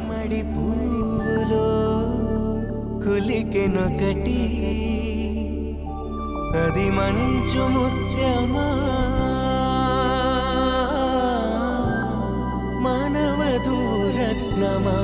మడి పూలో కులికెనొకటి అది మంచు ముత్యమా మానవధూ రత్నమా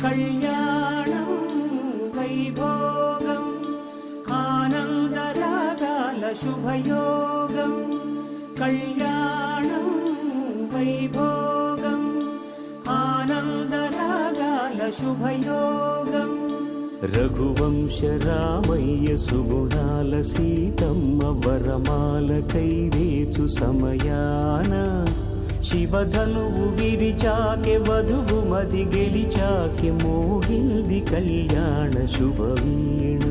కళ్యాణం వైభోగం ఆనందరాగాల శుభయోగం కళ్యాణం వైభోగం ఆనందరాగాల శుభయోగం రఘువంశ రామయ్య సుగుణాల సీతమ్మ వరమాల కైవేచు సమయాన శివధనువు విరిచాకె వధువు మది గెలిచాకె మోగింది కళ్యాణ శుభవీణ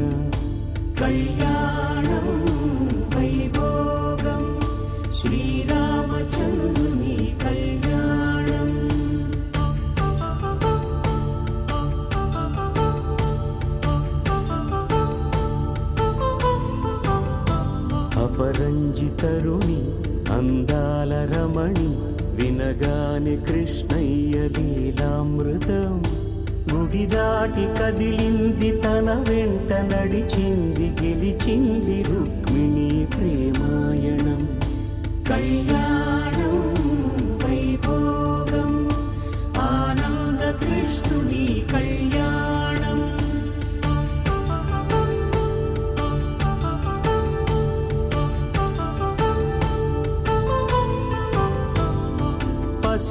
కళ్యాణం వైభోగం శ్రీరామచంద్రుని కళ్యాణం అపరంజి తరుణి అందాల రమణి వినగాని కృష్ణయ్య లీలామృతం గుడి దాటి కదిలింది తన వెంట నడిచింది గెలిచింది రుక్మిణి ప్రేమ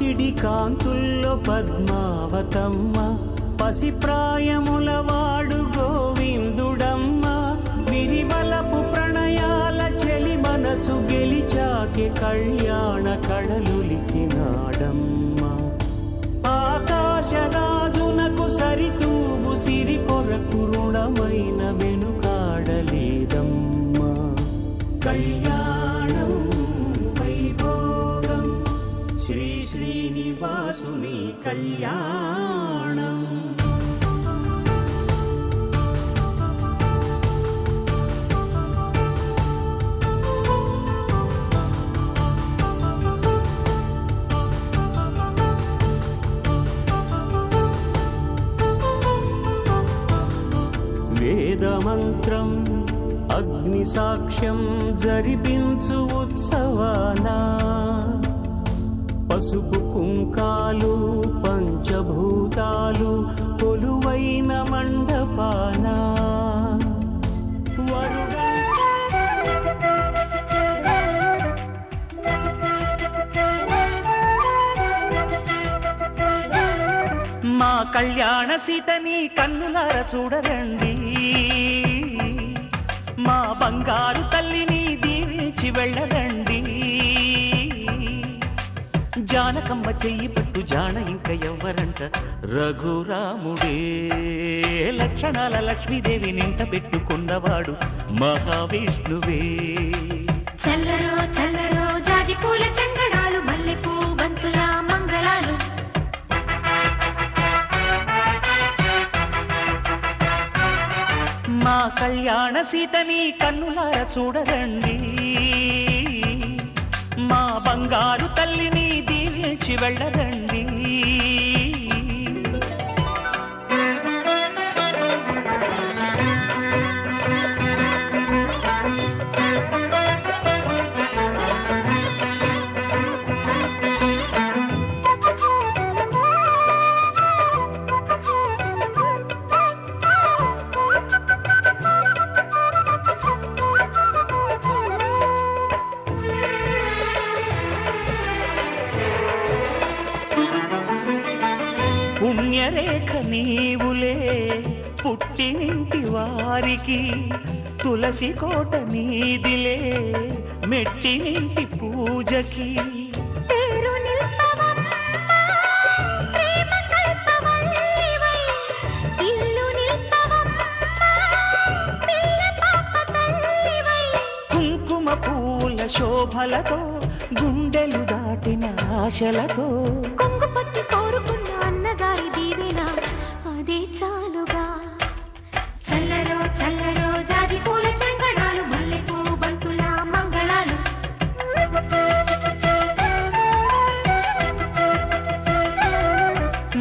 పసిడి కాంతుల్లో పద్మావతమ్మ, పసిప్రాయముల వాడు గోవిందుడమ్మ. విరివలపు ప్రణయాల చెలి మనసు గెలిచాకే కళ్యాణ కళలులికినాడమ్మ. ఆకాశరాజునకు సరితూగు సిరి కొరకు రుణమైన వెనుకాడలేదమ్మా. కళ్యాణం వైభోగం శ్రీ శ్రీనివాసుని కళ్యాణం. వేదమంత్రం అగ్ని సాక్ష్యం జరిపించు ఉత్సవానా, పసుపు కుంకాలు పంచభూతాలు కొలువైన మండపానా. మా కళ్యాణ సీతని కన్నులార చూడరండి, మా బంగారు తల్లిని దీవించి వెళ్ళరండి. జానకమ్మ చెయ్యి పట్టు జాన ఇంక ఎవ్వరంట, రఘురాముడే. లక్షణాల లక్ష్మీదేవి నింట పెట్టుకున్నవాడు మహావిష్ణువే. చల్లరో చల్లరో జాజి పూల చందనాలు, మల్లెపూ బంతుల మంగళాలు. మా కళ్యాణ సీతని కన్నులార చూడరండి, మా బంగారు తల్లిని దీవించి వెళ్ళరండి. పుణ్యరేఖ నీవులే పుట్టినింటి వారికి, తులసి కోట నీదిలే మెట్టినింటి పూజకి. కుంకుమ పూల శోభలతో గుండెలు దాటిన ఆశలతో, కొంగు పట్టి కోరుకున్న అన్నగారి దీవెన అదే చాలుగా. చల్లరో చల్లరో జాజి పూల చందనాలు, మల్లెపూ బంతుల మంగళాలు.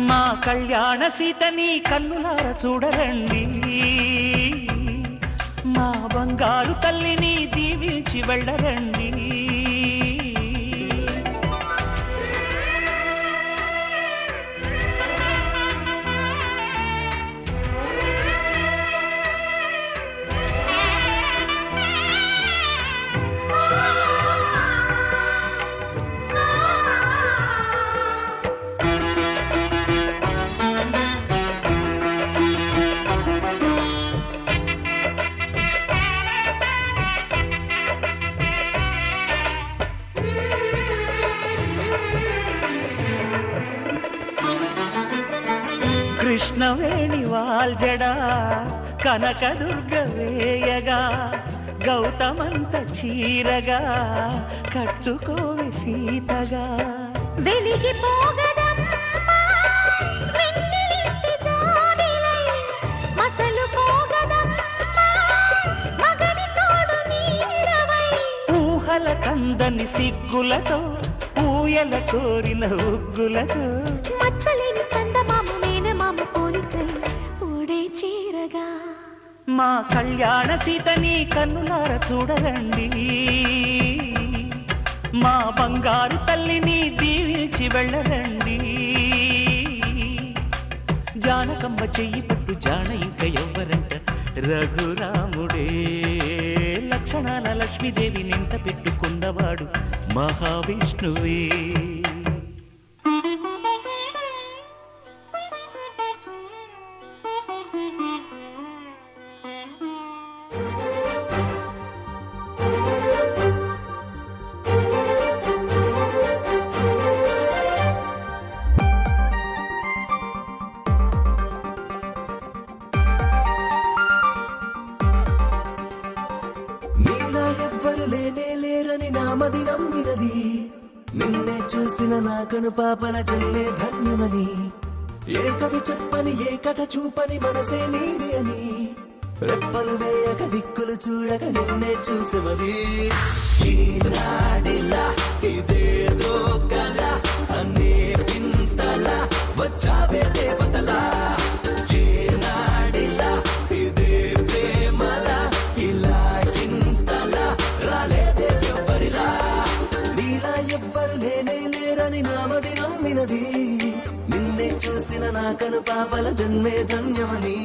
మా కళ్యాణ సీతని కన్నులార చూడరండి, మా బంగారు తల్లిని దీవించి వెళ్ళరండి. కృష్ణవేణి వాల్జడా కనకదుర్గ వేయగా, గౌతమంత చీరగా కట్టుకోవి సీతగా. వెలిగిపోగదమ్మా వెన్నెలింటి జాబిలై, మసలుపోగదమ్మా మగని తోడు నీడవై. ఊహల కందని సిగ్గులతో ఊయల కోరిన ఉగ్గులతో, మచ్చలేని చందమామ మేనమామ పోలికై ఓడే చీరగా. మా కళ్యాణ సీతని కన్నులార చూడరండి, మా బంగారు తల్లిని దీవించి వెళ్ళరండి. జానకమ్మ చెయ్యి పట్టు జాన ఇంక ఎవ్వరంట, రఘురాముడే. లక్షణాల లక్ష్మీదేవి నింట పెట్టుకున్నవాడు మహావిష్ణువే. నామది నమ్మినది నిన్నే చూసిన నాకను పాపల జన్మే ధన్యమని ఏ కవి చెప్పని ఏ కథ చూపని మనసే నీది అని రెప్పలు వేయక దిక్కులు చూడక నిన్నే చూసమది ఈనాడిలా ఇదేదో కల అనే వింతల వచ్చావే దేవతలా ఏనాడిలా ఇదే ప్రేమల ఇలా ఇంతల రాలేదే ఎవ్వరిలా నీలా ఎవ్వరు లేనే లేరని నామది నమ్మినది నిన్నే చూసిన నాకను పాపల జన్మే ధన్యమని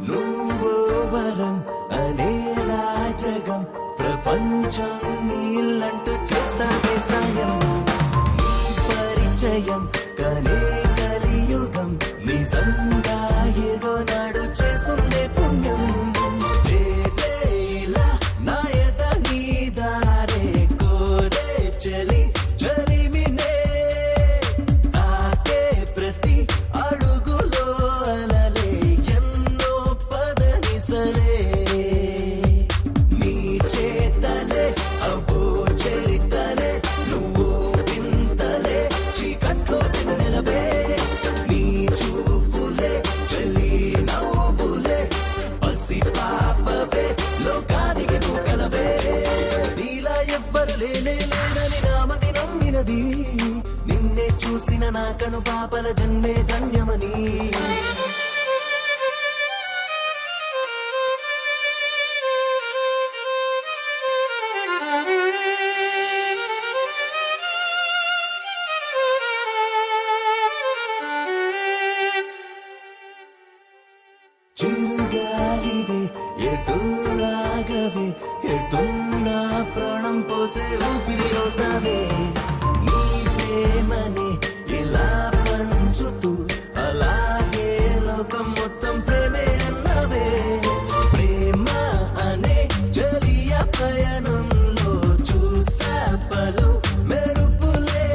నువ్వో వరం అనేలా జగం ప్రపంచం నీళ్ళంటూ చేస్తావే సాయం నీ పరిచయం కనే కలియుగం నిజంగా ఏదో నాడు చేస్తుందే పుణ్యం చేతే ఇలా నాయత నీ దారే కోరే చలి చలిమినే తాకే ప్రతి అడుగులో అలలే ఎన్నో పదనిసలే నీ చేతలే అబ్బో చరితలే నువ్వు వింతలే చీకట్లో వెన్నెలవే నీ చూపులే చలి నవ్వులే పసి పాపవే లోకానికి నువ్వుకలవే నీలా ఎవ్వరు లేనే లేరని నామది నమ్మినది నిన్నే చూసిన నాకను పాపల జన్మే ధన్యమని చిరుగాలివే ఎటు ఆగవే ఎటున్నా ప్రాణం పోసే ఊపిరి అవుతావే నీ ప్రేమని ఇలా పంచుతూ అలాగే లోకం మొత్తం ప్రేమే అన్నవే ప్రేమ అనే జలియ పయనంలో చూసా పలు మెరుపులే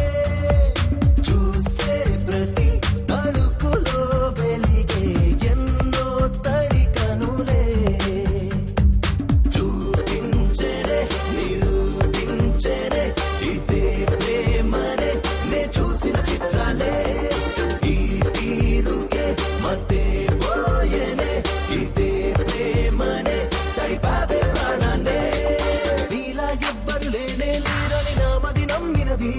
చూసే ప్రతి తడుకులో వెలిగే ఎన్నో తడికనులే చూపించరే నిరూపించరే ఇదే ప్రేమనే నే చూసిన చిత్రాలే ఈ తీరుకే మతే పోయనే ఇదే ప్రేమనే తడిపావే ప్రాణాన్నే నీలా ఎవ్వరు లేనే లేరని నామది నమ్మినది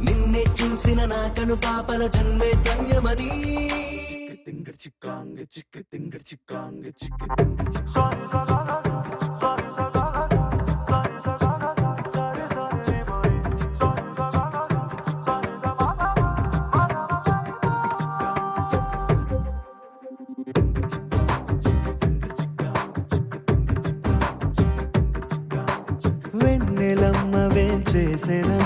నిన్నే చూసిన నాకను పాపల జన్మే ధన్యమని వెన్నెలమ్మ వేం చేసేనా